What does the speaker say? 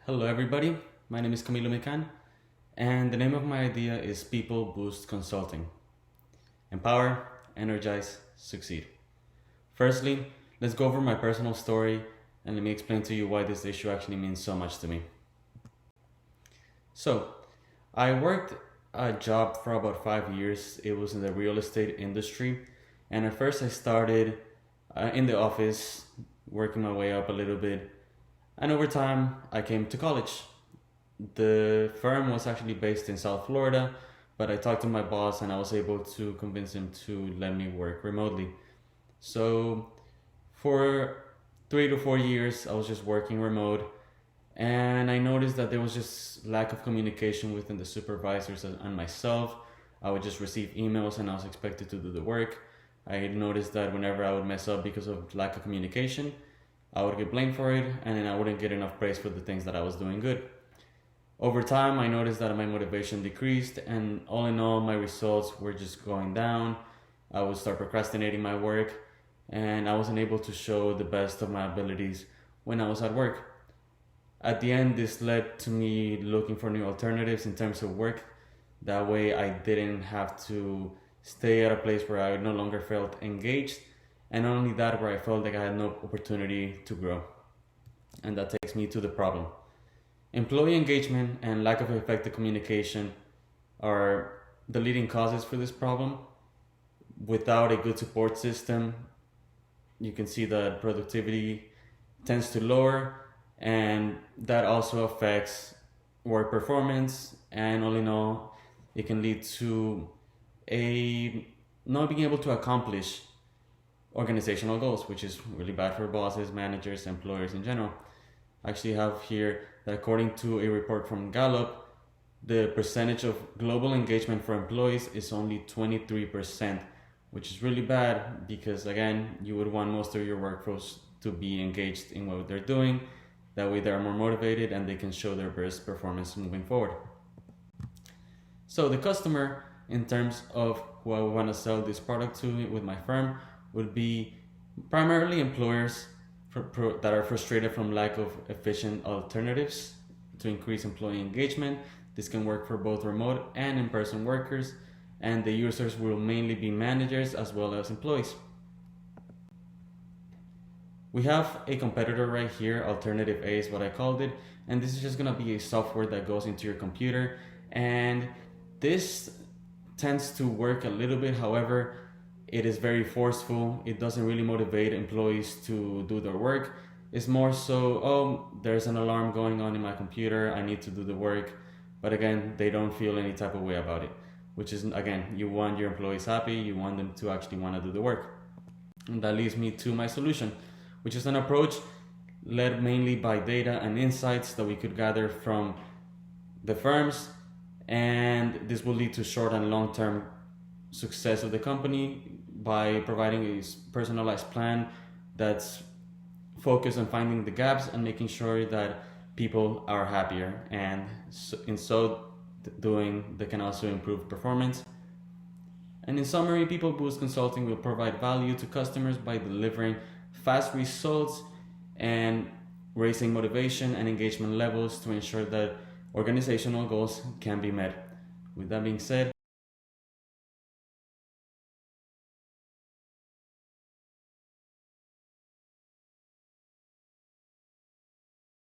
Hello everybody, my name is CamiloMican and the name of my idea is People Boost Consulting. Empower, energize, succeed. Firstly, let's go over my personal story and let me explain to you why this issue actually means so much to me. So, I worked a job for about 5 years. It was in the real estate industry, and at first I started in the office, working my way up a little bit. And over time, I came to college. The firm was actually based in South Florida, but I talked to my boss and I was able to convince him to let me work remotely. So for 3 to 4 years, I was just working remote, and I noticed that there was just lack of communication within the supervisors and myself. I would just receive emails and I was expected to do the work. I noticed that whenever I would mess up because of lack of communication, I would get blamed for it, and then I wouldn't get enough praise for the things that I was doing good. Over time, I noticed that my motivation decreased, and all in all, my results were just going down. I would start procrastinating my work, and I wasn't able to show the best of my abilities when I was at work. At the end, this led to me looking for new alternatives in terms of work. That way, I didn't have to stay at a place where I no longer felt engaged. And not only that, where I felt like I had no opportunity to grow. And that takes me to the problem. Employee engagement and lack of effective communication are the leading causes for this problem. Without a good support system, you can see that productivity tends to lower, and that also affects work performance, and all in all, it can lead to not being able to accomplish organizational goals, which is really bad for bosses, managers, employers in general. I actually have here that according to a report from Gallup, the percentage of global engagement for employees is only 23%, which is really bad because, again, you would want most of your workforce to be engaged in what they're doing. That way they're more motivated and they can show their best performance moving forward. So the customer, in terms of who I want to sell this product to with my firm, would be primarily employers that are frustrated from lack of efficient alternatives to increase employee engagement. This can work for both remote and in-person workers, and the users will mainly be managers as well as employees. We have a competitor right here, Alternative A is what I called it, and this is just going to be a software that goes into your computer, and this tends to work a little bit. However, it is very forceful. It doesn't really motivate employees to do their work. It's more so, oh, there's an alarm going on in my computer, I need to do the work. But again, they don't feel any type of way about it, which is, again, you want your employees happy, you want them to actually want to do the work. And that leads me to my solution, which is an approach led mainly by data and insights that we could gather from the firms, and this will lead to short and long-term success of the company by providing a personalized plan that's focused on finding the gaps and making sure that people are happier, and in so doing they can also improve performance. And in summary, People Boost Consulting will provide value to customers by delivering fast results and raising motivation and engagement levels to ensure that organizational goals can be met. With that being said,